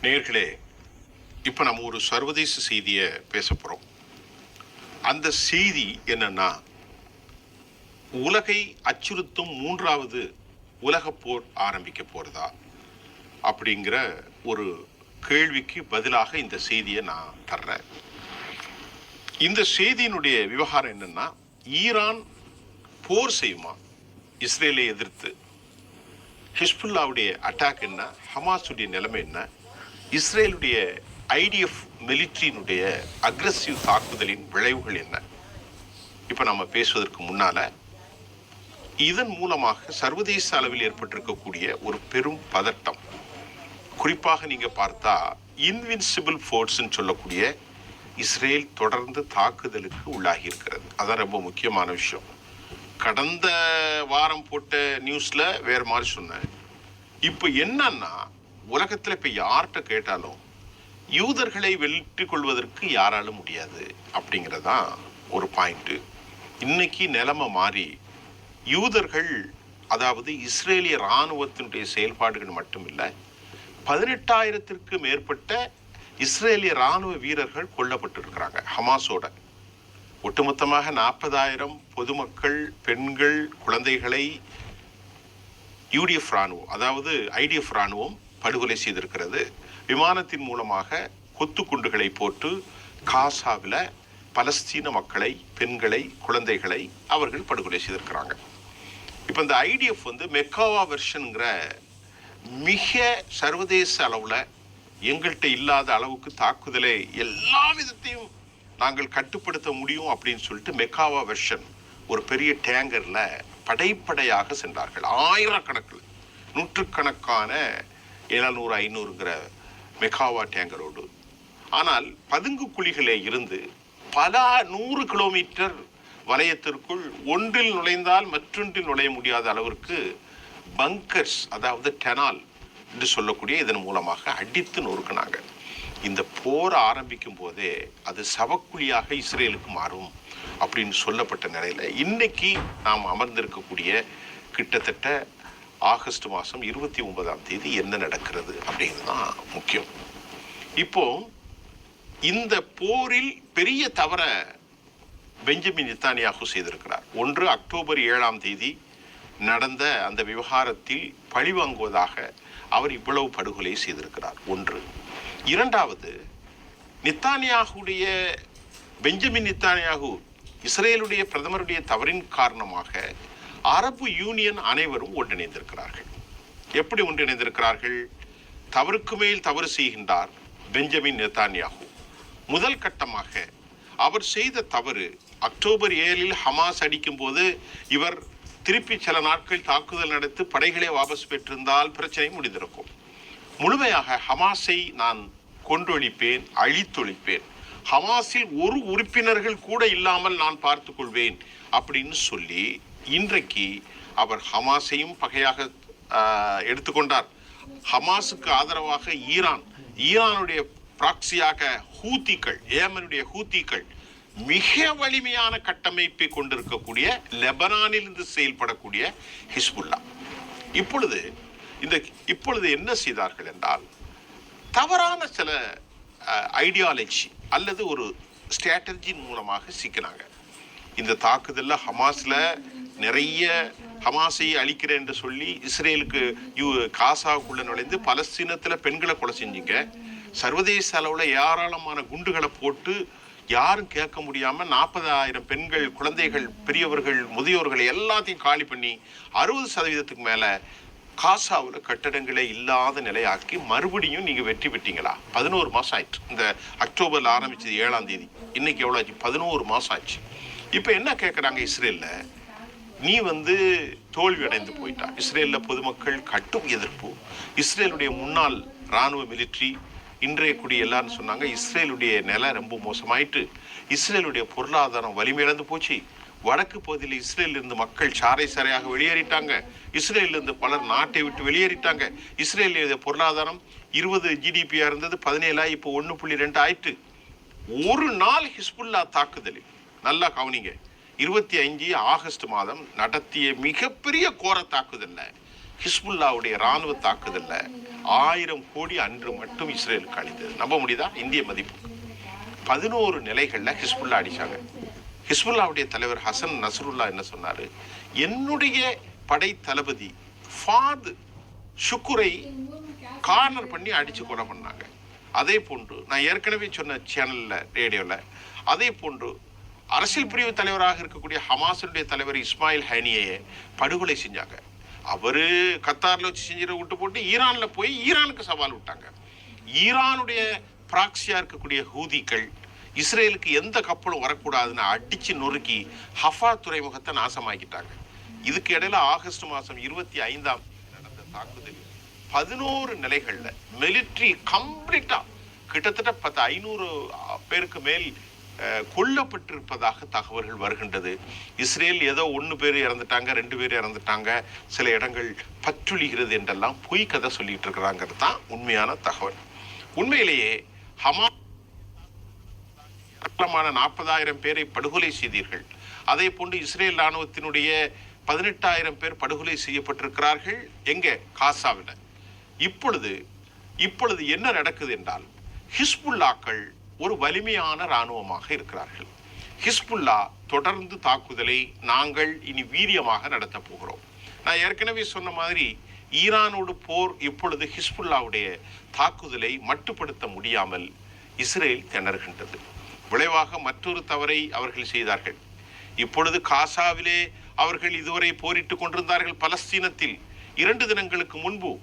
நேயர்களே, இப்போ நம்ம ஒரு சர்வதேச செய்தியை பேச போகிறோம். அந்த செய்தி என்னன்னா, உலகை அச்சுறுத்தும் 3வது உலகப் போர் ஆரம்பிக்க போகிறதா அப்படிங்கிற ஒரு கேள்விக்கு பதிலாக இந்த செய்தியை நான் தர்றேன். இந்த செய்தியினுடைய விவகாரம் என்னன்னா, ஈரான் போர் செய்யுமா இஸ்ரேலை எதிர்த்து? ஹிஸ்புல்லாவுடைய அட்டாக் என்ன? ஹமாஸுடைய நிலைமை என்ன? இஸ்ரேலுடைய ஐடிஎஃப் மிலிட்ரியினுடைய அக்ரெசிவ் தாக்குதலின் விளைவுகள் என்ன? இப்போ நம்ம பேசுவதற்கு முன்னால இதன் மூலமாக சர்வதேச அளவில் ஏற்பட்டிருக்கக்கூடிய ஒரு பெரும் பதட்டம், குறிப்பாக நீங்க பார்த்தா இன்வின்சிபிள் ஃபோர்ஸ்ன்னு சொல்லக்கூடிய இஸ்ரேல் தொடர்ந்து தாக்குதலுக்கு உள்ளாகி இருக்கிறது. அதான் ரொம்ப முக்கியமான விஷயம். கடந்த வாரம் போட்ட நியூஸ்ல வேற மாதிரி சொன்னேன். இப்போ என்னன்னா, உலகத்தில் இப்போ யார்கிட்ட கேட்டாலும் யூதர்களை வெற்றி கொள்வதற்கு யாராலும் முடியாது அப்படிங்கிறதான் ஒரு பாயிண்ட்டு. இன்னைக்கு நிலைமை மாறி யூதர்கள், அதாவது இஸ்ரேலிய இராணுவத்தினுடைய செயல்பாடுகள் மட்டும் இல்லை, 18,000த்திற்கு மேற்பட்ட இஸ்ரேலிய இராணுவ வீரர்கள் கொல்லப்பட்டிருக்கிறாங்க ஹமாஸோட. ஒட்டுமொத்தமாக 40,000 பொதுமக்கள், பெண்கள், குழந்தைகளை யூடிஎஃப் இராணுவம், அதாவது ஐடிஎஃப் இராணுவம் படுகொலை செய்திருக்கிறது. விமானத்தின் மூலமாக கொத்து குண்டுகளை போட்டு காசாவில் பலஸ்தீன மக்களை, பெண்களை, குழந்தைகளை அவர்கள் படுகொலை செய்திருக்கிறாங்க. இப்போ இந்த ஐடிஎஃப் மெக்காவா வெர்ஷனுங்கிற மிக சர்வதேச அளவில் எங்கள்கிட்ட இல்லாத அளவுக்கு தாக்குதலை எல்லா விதத்தையும் நாங்கள் கட்டுப்படுத்த முடியும் அப்படின்னு சொல்லிட்டு மெக்காவா வெர்ஷன் ஒரு பெரிய டேங்கரில் படைப்படையாக சென்றார்கள். ஆயிரக்கணக்கில், நூற்றுக்கணக்கான 700, 500ங்கிற மெக்காவா டேங்கரோடு. ஆனால் பதுங்கு குழிகளே இருந்து பல 100 கிலோமீட்டர் வலயத்திற்குள் ஒன்றில் நுழைந்தால் மற்றொன்றில் நுழைய முடியாத அளவிற்கு பங்கர்ஸ், அதாவது டெனால் என்று சொல்லக்கூடிய இதன் மூலமாக அடித்து நொறுக்கினாங்க. இந்த போர் ஆரம்பிக்கும் போதே அது சவக்குழியாக இஸ்ரேலுக்கு மாறும் அப்படின்னு சொல்லப்பட்ட நிலையில் இன்னைக்கு நாம் அமர்ந்திருக்கக்கூடிய கிட்டத்தட்ட ஆகஸ்ட் மாதம் 29ஆம் தேதி என்ன நடக்கிறது அப்படிங்கிறது தான் முக்கியம். இப்போ இந்த போரில் பெரிய தவற பெஞ்சமின் நெத்தன்யாகு செய்திருக்கிறார். ஒன்று, அக்டோபர் 7ஆம் தேதி நடந்த அந்த விவகாரத்தில் பழிவாங்குவதாக அவர் இவ்வளவு படுகொலை செய்திருக்கிறார். ஒன்று. இரண்டாவது, நெத்தன்யாகுடைய பெஞ்சமின் நெத்தன்யாகு இஸ்ரேலுடைய பிரதமருடைய தவறின் காரணமாக அரபு யூனியன் அனைவரும் ஒன்றிணைந்திருக்கிறார்கள். எப்படி ஒன்றிணைந்திருக்கிறார்கள்? தவறுக்கு மேல் தவறு செய்கின்றார் பெஞ்சமின் நெத்தன்யாகு. முதல் கட்டமாக அவர் செய்த தவறு, அக்டோபர் 7இல் ஹமாஸ் அடிக்கும் போது இவர் திருப்பி சில நாட்கள் தாக்குதல் நடத்தி படைகளை வாபஸ் பெற்றிருந்தால் பிரச்சனை முடிந்திருக்கும். முழுமையாக ஹமாஸை நான் கொன்றொழிப்பேன், அழித்தொழிப்பேன், ஹமாஸில் ஒரு உறுப்பினர்கள் கூட இல்லாமல் நான் பார்த்து கொள்வேன் அப்படின்னு சொல்லி இன்றைக்கு அவர் ஹமாஸையும் பகையாக எடுத்துக்கொண்டார். ஹமாஸுக்கு ஆதரவாக ஈரானுடைய ப்ராக்சியாக ஹூத்திகள், ஏமனுடைய ஹூத்திகள், மிக வலிமையான கட்டமைப்பை கொண்டிருக்கக்கூடிய லெபனானில் இருந்து செயல்படக்கூடிய ஹிஸ்புல்லா இப்பொழுது என்ன செய்தார்கள் என்றால், தவறான சில ஐடியாலஜி அல்லது ஒரு ஸ்ட்ராட்டஜின் மூலமாக சிக்கினாங்க. இந்த தாக்குதலில் ஹமாஸில் நிறைய ஹமாஸை அழிக்கிறேன் என்று சொல்லி இஸ்ரேலுக்கு காசாவுக்குள்ள நுழைந்து பலஸ்தீனத்தில் பெண்களை கொலை செஞ்சீங்க. சர்வதேச அளவில் ஏராளமான குண்டுகளை போட்டு யாரும் கேட்க முடியாமல் 40,000 பெண்கள், குழந்தைகள், பெரியவர்கள், முதியோர்கள் எல்லாத்தையும் காலி பண்ணி 60% மேலே காசாவில் கட்டடங்களே இல்லாத நிலையாக்கி மறுபடியும் நீங்கள் வெற்றி பெற்றீங்களா? 11 மாதம் ஆயிடுச்சு. இந்த அக்டோபரில் ஆரம்பிச்சது 7ஆம் தேதி, இன்னைக்கு எவ்வளோ ஆச்சு? 11 மாதம் ஆச்சு. இப்போ என்ன கேட்குறாங்க இஸ்ரேலில்? நீ தோல்வி அடைந்து போயிட்டா. இஸ்ரேலில் பொதுமக்கள் கட்டும் எதிர்ப்பு. இஸ்ரேலுடைய முன்னாள் இராணுவ மிலிட்ரி இன்றைய கூடிய எல்லாரும் சொன்னாங்க, இஸ்ரேலுடைய நிலை ரொம்ப மோசமாயிட்டு, இஸ்ரேலுடைய பொருளாதாரம் வலிமையிழந்து போச்சு, வடக்கு பகுதியில் இஸ்ரேலிருந்து மக்கள் சாறை சாறையாக வெளியேறிட்டாங்க, இஸ்ரேலிருந்து பலர் நாட்டை விட்டு வெளியேறிட்டாங்க, இஸ்ரேலுடைய பொருளாதாரம் 20 GDP இருந்தது 17 இப்போ 1.2 ஆயிட்டு. ஒரு நாள் ஹிஸ்புல்லா தாக்குதலில், நல்லா கவனிங்க, 25 ஆகஸ்ட் மாதம் நடத்திய மிகப்பெரிய கோர தாக்குதல்ல ஹிஸ்புல்லாவுடைய இராணுவ தாக்குதல்ல 1000 கோடி அன்று மட்டும் இஸ்ரேலுக்கு அளித்தது. நம்ப முடியுதா? இந்திய மதிப்பு 11 நிலைகள்ல ஹிஸ்புல்லா அடிச்சாங்க. ஹிஸ்புல்லாவுடைய தலைவர் ஹசன் நஸ்ருல்லா என்ன சொன்னாரு, என்னுடைய படை தளபதி ஃபாத் ஷுக்குரை கார்னர் பண்ணி அடிச்சு கொலை பண்ணாங்க. அதே போன்று நான் ஏற்கனவே சொன்ன சேனல்ல ரேடியோல அதே போன்று அரசியல் பிரிவு தலைவராக இருக்கக்கூடிய ஹமாஸுடைய தலைவர் இஸ்மாயில் ஹனியை படுகொலை செஞ்சாங்க. அவரு கத்தார்ல வச்சு செஞ்சதை விட்டு போட்டு ஈரான்ல போய் ஈரானுக்கு சவால் விட்டாங்க. ஈரானுடைய பிராக்சியா இருக்கக்கூடிய ஹூதிகள் இஸ்ரேலுக்கு எந்த கப்பலும் வரக்கூடாதுன்னு அடிச்சு நொறுக்கி ஹஃபா துறைமுகத்தை நாசமாக்கிட்டாங்க. இதுக்கு இடையில ஆகஸ்ட் மாதம் 25ஆம் நடந்த தாக்குதல் 11 நிலைகள்ல மிலிட்ரி கம்ப்ளீட்டா கிட்டத்தட்ட 500 பேருக்கு மேல் கொல்லப்பட்டிருப்பதாக தகவல்கள் வருகின்றது. இஸ்ரேல் ஏதோ 1 பேர் இறந்துட்டாங்க, 2 பேர் இறந்துட்டாங்க, சில இடங்கள் பற்றுளிகிறது என்றெல்லாம் பொய் கதை சொல்லிட்டு இருக்கிறாங்கிறது தான் உண்மையான தகவல். உண்மையிலேயே ஹமாஸ் 40,000 பேரை படுகொலை செய்தீர்கள். அதே போன்று இஸ்ரேல் ராணுவத்தினுடைய 18,000 பேர் படுகொலை செய்யப்பட்டிருக்கிறார்கள். எங்கே? காசாவில். இப்பொழுது என்ன நடக்குது என்றால், ஹிஸ்புல்லாக்கள் ஒரு வலிமையான இராணுவமாக இருக்கிறார்கள். ஹிஸ்புல்லா தொடர்ந்து தாக்குதலை நாங்கள் இனி வீரியமாக நடத்த போகிறோம். நான் ஏற்கனவே சொன்ன மாதிரி ஈரானோடு போர் இப்பொழுது ஹிஸ்புல்லாவுடைய தாக்குதலை மட்டுப்படுத்த முடியாமல் இஸ்ரேல் திணறுகின்றது. விளைவாக மற்றொரு தவறை அவர்கள் செய்தார்கள். இப்பொழுது காசாவிலே அவர்கள் இதுவரை போரிட்டுக் கொண்டிருந்தார்கள். பலஸ்தீனத்தில் 2 தினங்களுக்கு முன்பு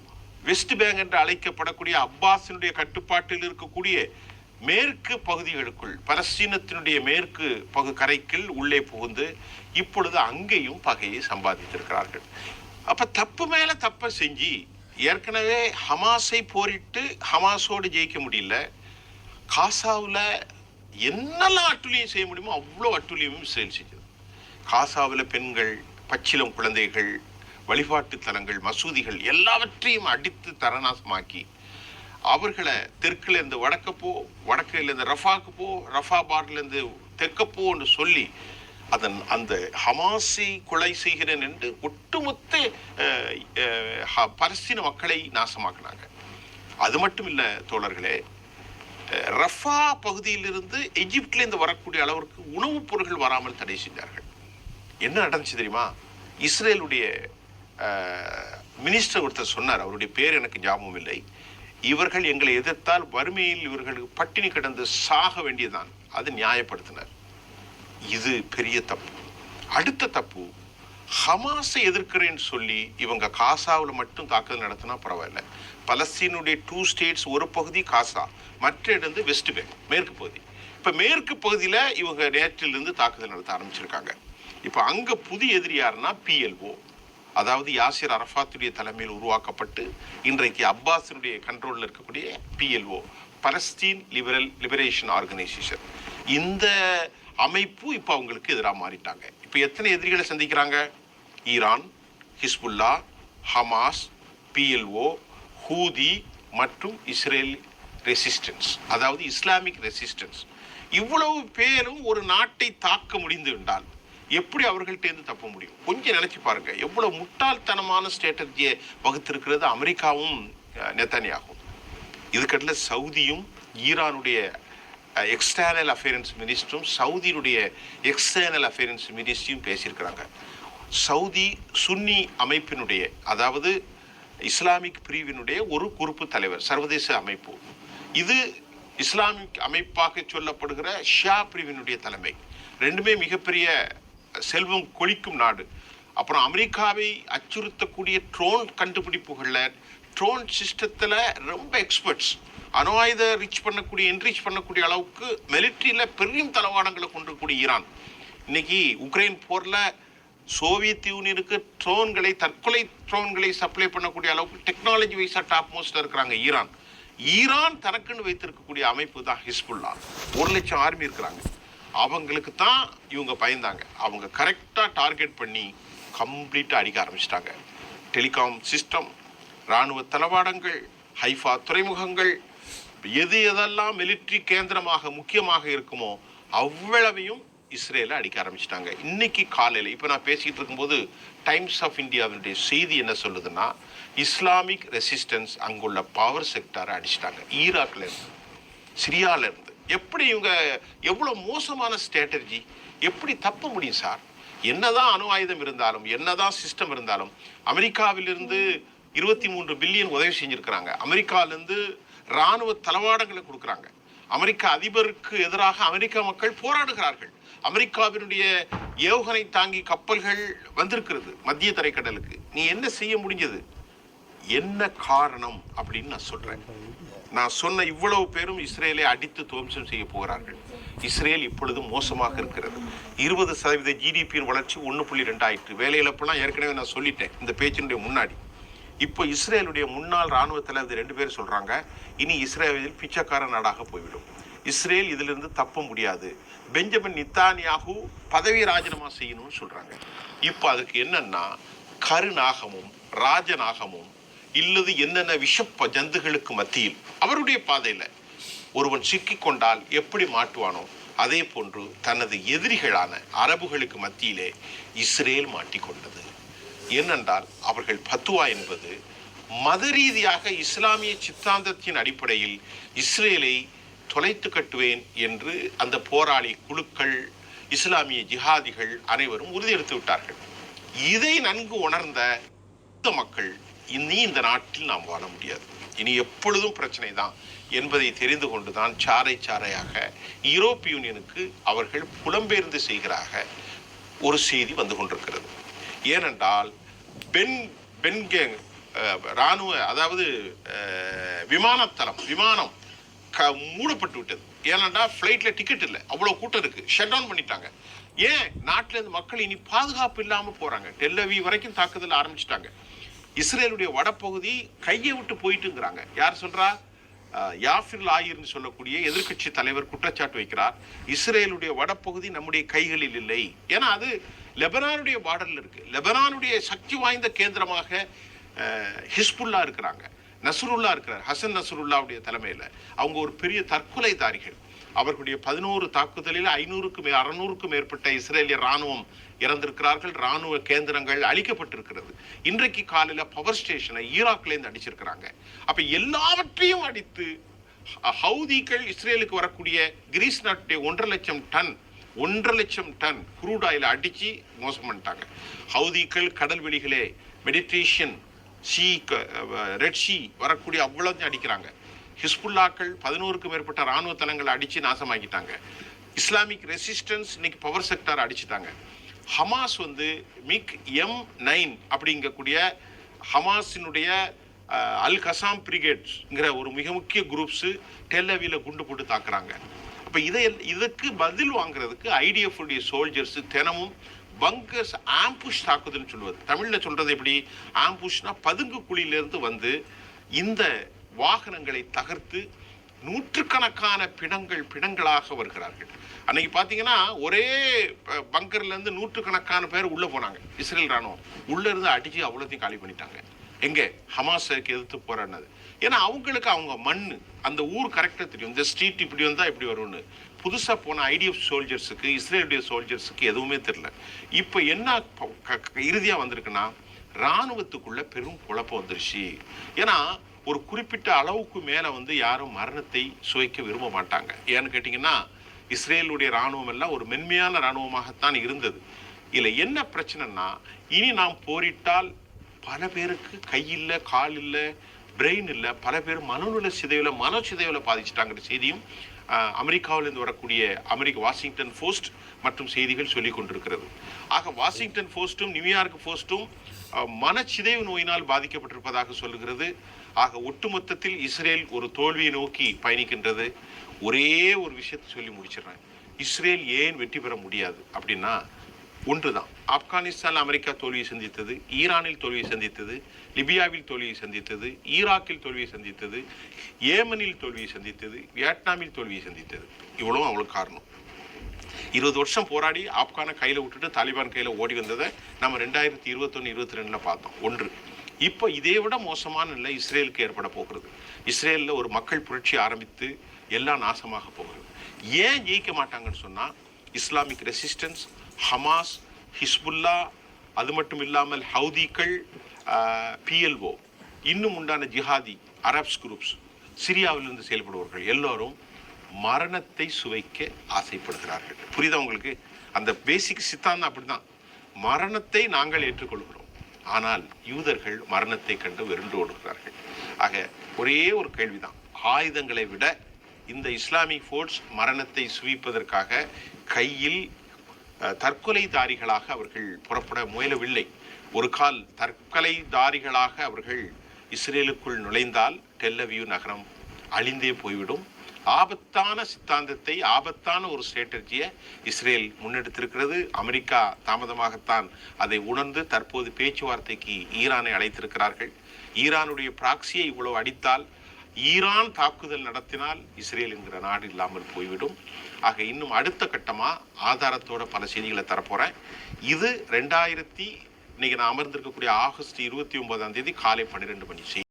வெஸ்ட் பேங்க் என்று அழைக்கப்படக்கூடிய அப்பாஸினுடைய கட்டுப்பாட்டில் இருக்கக்கூடிய மேற்கு பகுதிகளுக்குள், பலஸ்தீனத்தினுடைய மேற்கு கரைக்குள் உள்ளே புகுந்து இப்பொழுது அங்கேயும் பகையை சம்பாதித்திருக்கிறார்கள். அப்ப தப்பு மேல தப்ப செஞ்சு ஏற்கனவே ஹமாஸை போரிட்டு ஹமாஸோடு ஜெயிக்க முடியல. காசாவில் என்னெல்லாம் அட்டுழியம் செய்ய முடியுமோ அவ்வளோ அட்டுழியமும் இஸ்ரேல் செஞ்சது. காசாவில் பெண்கள், பச்சிளம் குழந்தைகள், வழிபாட்டு தலங்கள், மசூதிகள் எல்லாவற்றையும் அடித்து தரநாசமாக்கி அவர்களை தெற்குலேருந்து வடக்கப்போ, வடக்கிலேருந்து ரஃபாக்கு போ, ரஃபா பார்லேருந்து தெற்கப்போன்னு சொல்லி அந்த ஹமாஸை கொலை செய்கிறேன் என்று ஒட்டுமொத்த பலஸ்தீன மக்களை நாசமாக்கினாங்க. அது மட்டும் இல்லை தோழர்களே, ரஃபா பகுதியிலிருந்து எகிப்திலிருந்து வரக்கூடிய அளவிற்கு உணவுப் பொருட்கள் வராமல் தடை செஞ்சார்கள். என்ன நடந்துச்சு தெரியுமா? இஸ்ரேலுடைய மினிஸ்டர் ஒருத்தர் சொன்னார், அவருடைய பேர் எனக்கு ஞாபகம் இல்லை, இவர்கள் எங்களை எதிர்த்தால் வறுமையில் இவர்களுக்கு பட்டினி கிடந்து சாக வேண்டியதான். அது நியாயப்படுத்தினார். இது பெரிய தப்பு. அடுத்த தப்பு, ஹமாஸை எதிர்க்கிறேன்னு சொல்லி இவங்க காசாவில் மட்டும் தாக்குதல் நடத்தினா பரவாயில்ல. பலஸ்தீனுடைய 2 ஸ்டேட்ஸ், ஒரு பகுதி காசா, மற்ற இடம் வெஸ்ட் பேங்க், மேற்கு பகுதி. இப்போ மேற்கு பகுதியில் இவங்க நேற்றிலிருந்து தாக்குதல் நடத்த ஆரம்பிச்சிருக்காங்க. இப்போ அங்கே புதிய எதிரி யாருன்னா PLO, அதாவது யாசிர் அரஃபாத்துடைய தலைமையில் உருவாக்கப்பட்டு இன்றைக்கு அப்பாஸினுடைய கண்ட்ரோலில் இருக்கக்கூடிய PLO, பலஸ்தீன் லிபரேஷன் ஆர்கனைசேஷன். இந்த அமைப்பு இப்போ அவங்களுக்கு எதிராக மாறிட்டாங்க. இப்போ எத்தனை எதிரிகளை சந்திக்கிறாங்க? Iran, Hezbollah, Hamas, PLO, Houthi மற்றும் இஸ்ரேல் ரெசிஸ்டன்ஸ், அதாவது இஸ்லாமிக் ரெசிஸ்டன்ஸ். இவ்வளவு பேரும் ஒரு நாட்டை தாக்க முடிந்து விட்டால் எப்படி அவர்கள்ட்டேருந்து தப்ப முடியும்? கொஞ்சம் நினைச்சு பாருங்க, எவ்வளவு முட்டாள்தனமான ஸ்ட்ராட்டஜியை வகுத்திருக்கிறது அமெரிக்காவும் நெத்தன்யாகும். இதுக்கடல சவுதியும் ஈரானுடைய எக்ஸ்டர்னல் அஃபேர்ஸ் மினிஸ்டரும் சவுதியினுடைய எக்ஸ்டர்னல் அஃபேர்ஸ் மினிஸ்டரும் பேசியிருக்கிறாங்க. சவுதி சுன்னி அமைப்பினுடைய, அதாவது இஸ்லாமிக் பிரிவினுடைய ஒரு குறுப்பு தலைவர், சர்வதேச அமைப்பு. இது இஸ்லாமிக் அமைப்பாக சொல்லப்படுகிற ஷியா பிரிவினுடைய தலைமை. ரெண்டுமே மிகப்பெரிய செல்வம் கொளிக்கும் நாடு. அப்புறம் அமெரிக்காவை அச்சுறுத்தக்கூடிய ட்ரோன் கண்டுபிடிப்புகளில், ட்ரோன் சிஸ்டத்தில் ரொம்ப எக்ஸ்பர்ட்ஸ். அணு ஆயுத என்ரிச் பண்ணக்கூடிய அளவுக்கு மிலிட்ரியில் பெரிய தளவாடங்களை கொண்டிருக்கக்கூடிய ஈரான் இன்னைக்கு உக்ரைன் போரில் சோவியத் யூனியனுக்கு தற்கொலை ட்ரோன்களை சப்ளை பண்ணக்கூடிய அளவுக்கு டெக்னாலஜி வைஸாக டாப் மோஸ்டாக இருக்கிறாங்க ஈரான் தனக்குன்னு வைத்திருக்கக்கூடிய அமைப்பு தான் ஹிஸ்புல்லா. 1,00,000 ஆர்மி இருக்கிறாங்க. அவங்களுக்கு தான் இவங்க பயந்தாங்க. அவங்க கரெக்டாக டார்கெட் பண்ணி கம்ப்ளீட்டாக அடிக்க ஆரம்பிச்சிட்டாங்க. டெலிகாம் சிஸ்டம், இராணுவ தளவாடங்கள், ஹைஃபா துறைமுகங்கள், எதெல்லாம் மிலிட்ரி கேந்திரமாக முக்கியமாக இருக்குமோ அவ்வளவையும் இஸ்ரேலை அடிக்க ஆரம்பிச்சிட்டாங்க. இன்னைக்கு காலையில் இப்போ நான் பேசிக்கிட்டு இருக்கும்போது டைம்ஸ் ஆஃப் இந்தியாவினுடைய செய்தி என்ன சொல்லுதுன்னா, இஸ்லாமிக் ரெசிஸ்டன்ஸ் அங்குள்ள பவர் செக்டாரை அடிச்சிட்டாங்க. ஈராக்ல இருந்து, சிரியால இருந்து. எப்படி இவங்க எவ்வளோ மோசமான ஸ்ட்ராட்டஜி, எப்படி தப்ப முடியும் சார்? என்னதான் அணு ஆயுதம் இருந்தாலும், என்னதான் சிஸ்டம் இருந்தாலும், அமெரிக்காவிலிருந்து 23 பில்லியன் உதவி செஞ்சிருக்கிறாங்க. அமெரிக்காவிலிருந்து இராணுவ தளவாடங்களை கொடுக்குறாங்க. அமெரிக்க அதிபருக்கு எதிராக அமெரிக்க மக்கள் போராடுகிறார்கள். அமெரிக்காவினுடைய ஏவுகணை தாங்கி கப்பல்கள் வந்திருக்கிறது மத்திய தரைக்கடலுக்கு. நீ என்ன செய்ய முடிஞ்சது? என்ன காரணம் அப்படின்னு நான் சொல்றேன். நான் சொன்ன இவ்வளவு பேரும் இஸ்ரேலை அடித்து துவம்சம் செய்ய போகிறார்கள். இஸ்ரேல் இப்பொழுது மோசமாக இருக்கிறது. 20% ஜிடிபியின் வளர்ச்சி 1.2 ஆயிற்று. வேலையிழப்பெல்லாம் ஏற்கனவே நான் சொல்லிட்டேன் இந்த பேச்சினுடைய முன்னாடி. இப்போ இஸ்ரேலுடைய முன்னாள் இராணுவ தலைவர் 2 பேர் சொல்றாங்க, இனி இஸ்ரேலில் பிச்சைக்கார நாடாக போய்விடும். இஸ்ரேல் இதிலிருந்து தப்ப முடியாது. பெஞ்சமின் நித்தானியாகு பதவி ராஜினாமா செய்யணும்னு சொல்றாங்க. இப்போ அதுக்கு என்னன்னா, கருநாகமும் ராஜநாகமும் இல்லது என்னென்ன விஷப்ப ஜந்துகளுக்கு மத்தியில் அவருடைய பாதையில் ஒருவன் சிக்கிக்கொண்டால் எப்படி மாட்டுவானோ அதே போன்று தனது எதிரிகளான அரபுகளுக்கு மத்தியிலே இஸ்ரேல் மாட்டிக்கொண்டது. ஏனென்றால் அவர்கள் பத்துவா என்பது மத ரீதியாக இஸ்லாமிய சித்தாந்தத்தின் அடிப்படையில் இஸ்ரேலை தொலைத்து கட்டுவேன் என்று அந்த போராளி குழுக்கள், இஸ்லாமிய ஜிஹாதிகள் அனைவரும் உறுதியெடுத்து விட்டார்கள். இதை நன்கு உணர்ந்த மக்கள் இனி இந்த நாட்டில் நாம் வாழ முடியாது, இனி எப்பொழுதும் பிரச்சனை தான் என்பதை தெரிந்து கொண்டுதான் சாறை சாறையாக யூரோப்பிய யூனியனுக்கு அவர்கள் புலம்பெயர்ந்து செய்கிறாக ஒரு செய்தி வந்து கொண்டிருக்கிறது. ஏனென்றால் இராணுவ அதாவது விமானம் மூடப்பட்டு விட்டது. ஏனென்றா ஃப்ளைட்டில் டிக்கெட் இல்லை, அவ்வளோ கூட்டம் இருக்குது, ஷட் டவுன் பண்ணிட்டாங்க. ஏன்? நாட்டிலேருந்து மக்கள் இனி பாதுகாப்பு இல்லாமல் போகிறாங்க. டெல்லவி வரைக்கும் தாக்குதல் ஆரம்பிச்சிட்டாங்க. இஸ்ரேலுடைய வடப்பகுதி கையை விட்டு போயிட்டுங்கிறாங்க. யார் சொல்றா? யாஃபிர் லாயிர்னு சொல்லக்கூடிய எதிர்கட்சி தலைவர் குற்றச்சாட்டு வைக்கிறார். இஸ்ரேலுடைய வடப்பகுதி நம்முடைய கைகளில் இல்லை. ஏன்னா அது லெபனானுடைய பார்டர்ல இருக்கு. லெபனானுடைய சக்தி வாய்ந்த கேந்திரமாக ஹிஸ்புல்லா இருக்கிறாங்க, நஸ்ருல்லா இருக்கிறார், ஹசன் நஸ்ருல்லாவுடைய தலைமையில். அவங்க ஒரு பெரிய தற்கொலைதாரிகள். அவர்களுடைய 11 தாக்குதலில் 600க்கும் மேற்பட்ட இஸ்ரேலிய இராணுவம் இறந்திருக்கிறார்கள். இராணுவ கேந்திரங்கள் அழிக்கப்பட்டிருக்கிறது. இன்றைக்கு காலையில் பவர் ஸ்டேஷனை ஈராக்லேருந்து அடிச்சிருக்கிறாங்க. அப்ப எல்லாவற்றையும் அடித்து ஹவுதிகள் இஸ்ரேலுக்கு வரக்கூடிய கிரீஸ் நாட்டுடைய 1.5 லட்சம் டன் குரூட் ஆயில் அடிச்சு மோசம் பண்ணிட்டாங்க. ஹவுதிகள் கடல் வெளிகளே, மெடிட்ரேஷியன் சி, ரெட் சி வரக்கூடிய அவ்வளோத்தையும் அடிக்கிறாங்க. ஹிஸ்புல்லாக்கள் 11க்கும் மேற்பட்ட இராணுவ தளங்களை அடித்து நாசமாக்கிட்டாங்க. இஸ்லாமிக் ரெசிஸ்டன்ஸ் இன்னைக்கு பவர் செக்டார் அடிச்சுட்டாங்க. ஹமாஸ் மிக் M9 அப்படிங்கக்கூடிய ஹமாஸினுடைய அல் கசாம் பிரிகேட்ஸ்ங்கிற ஒரு மிக முக்கிய குரூப்ஸு டெல்லவியில் குண்டு போட்டு தாக்குறாங்க. அப்போ இதுக்கு பதில் வாங்குறதுக்கு IDF உடைய சோல்ஜர்ஸ் தினமும் பங்கர்ஸ் ஆம்புஷ் தாக்குதுன்னு சொல்லுவது. தமிழில் சொல்றது எப்படி? ஆம்புஷ்னா பதுங்கு குழியிலிருந்து இந்த வாகனங்களை தகர்த்து நூற்றுக்கணக்கான பிணங்களாக வருகிறார்கள். அன்னைக்கு பார்த்தீங்கன்னா ஒரே பங்கர்ல இருந்து நூற்றுக்கணக்கான பேர் உள்ள போனாங்க. இஸ்ரேல் ராணுவம் உள்ள இருந்து அடிச்சு அவ்வளோத்தையும் காலி பண்ணிட்டாங்க. எங்கே? ஹமாஸுக்கு எதிர்த்து போராடினது. ஏன்னா அவங்களுக்கு அவங்க மண்ணு, அந்த ஊர் கரெக்டாக தெரியும். இந்த ஸ்ட்ரீட் இப்படி வந்தால் இப்படி வரும்னு. புதுசாக போன IDF சோல்ஜர்ஸுக்கு, இஸ்ரேலுடைய சோல்ஜர்ஸுக்கு எதுவுமே தெரியல. இப்போ என்ன இறுதியாக வந்திருக்குன்னா, இராணுவத்துக்குள்ள பெரும் குழப்பம் வந்துருச்சு. ஏன்னா ஒரு குறிப்பிட்ட அளவுக்கு மேலே யாரும் மரணத்தை சுவைக்க விரும்ப மாட்டாங்க. ஏன்னு கேட்டிங்கன்னா, இஸ்ரேலுடைய இராணுவம் எல்லாம் ஒரு மென்மையான இராணுவமாகத்தான் இருந்தது. இதில் என்ன பிரச்சனைன்னா, இனி நாம் போரிட்டால் பல பேருக்கு கை இல்லை, கால் இல்லை, பிரெயின் இல்லை, பல பேர் மனச்சிதைவில் பாதிச்சிட்டாங்கிற செய்தியும் அமெரிக்காவிலிருந்து வரக்கூடிய வாஷிங்டன் போஸ்ட் மற்றும் செய்திகள் சொல்லி கொண்டிருக்கிறது. ஆக வாஷிங்டன் போஸ்ட்டும் நியூயார்க் போஸ்ட்டும் மனச்சிதைவு நோயினால் பாதிக்கப்பட்டிருப்பதாக சொல்லுகிறது. ஆக ஒட்டுமொத்தத்தில் இஸ்ரேல் ஒரு தோல்வியை நோக்கி பயணிக்கின்றது. ஒரே ஒரு விஷயத்தை சொல்லி முடிச்சிடுறேன். இஸ்ரேல் ஏன் வெற்றி பெற முடியாது அப்படின்னா ஒன்றுதான். ஆப்கானிஸ்தானில் அமெரிக்கா தோல்வியை சந்தித்தது, ஈரானில் தோல்வியை சந்தித்தது, லிபியாவில் தோல்வியை சந்தித்தது, ஈராக்கில் தோல்வியை சந்தித்தது, ஏமனில் தோல்வியை சந்தித்தது, வியட்நாமில் தோல்வியை சந்தித்தது. இவ்வளவும் அவங்களுக்கு காரணம். 20 வருஷம் போராடி ஆப்கானை கையில் விட்டுட்டு தாலிபான் கையில் ஓடி வந்ததை நம்ம 2021-22 பார்த்தோம். ஒன்று. இப்போ இதை விட மோசமான நிலை இஸ்ரேலுக்கு ஏற்பட போகிறது. இஸ்ரேலில் ஒரு மக்கள் புரட்சி ஆரம்பித்து எல்லாம் நாசமாக போகிறது. ஏன் ஜெயிக்க மாட்டாங்கன்னு சொன்னால், இஸ்லாமிக் ரெசிஸ்டன்ஸ், ஹமாஸ், ஹிஸ்புல்லா, அது மட்டும் இல்லாமல் ஹவுதிகள், PLO, இன்னும் உண்டான ஜிஹாதி அரப்ஸ் குரூப்ஸ், சிரியாவிலிருந்து செயல்படுபவர்கள் எல்லோரும் மரணத்தை சுவைக்க ஆசைப்படுகிறார்கள். புரியுதா உங்களுக்கு? அந்த பேசிக் சித்தாந்தம் அப்படிதான். மரணத்தை நாங்கள் ஏற்றுக்கொள்கிறோம், ஆனால் யூதர்கள் மரணத்தை கண்டு வெறுண்டு ஓடுகிறார்கள். ஆக ஒரே ஒரு கேள்விதான், ஆயுதங்களை விட இந்த இஸ்லாமிக் ஃபோர்ஸ் மரணத்தை சுவிப்பதற்காக கையில் தற்கொலைதாரிகளாக அவர்கள் புறப்பட முயலவில்லை. ஒரு கால் தற்கொலைதாரிகளாக அவர்கள் இஸ்ரேலுக்குள் நுழைந்தால் டெல் அவீவ் நகரம் அழிந்தே போய்விடும். ஆபத்தான சித்தாந்தத்தை, ஆபத்தான ஒரு ஸ்ட்ராட்டஜியை இஸ்ரேல் முன்னெடுத்திருக்கிறது. அமெரிக்கா தாமதமாகத்தான் அதை உணர்ந்து தற்போது பேச்சுவார்த்தைக்கு ஈரானை அழைத்திருக்கிறார்கள். ஈரானுடைய ப்ராக்சியை இவ்வளவு அடித்தால், ஈரான் தாக்குதல் நடத்தினால் இஸ்ரேல் என்கிற நாடு இல்லாமல் போய்விடும். ஆக இன்னும் அடுத்த கட்டமாக ஆதாரத்தோட பல செய்திகளை தரப்போகிறேன். இது இன்னைக்கு நான் அமர்ந்திருக்கக்கூடிய ஆகஸ்ட் 29 காலை 12 மணி செய்தி.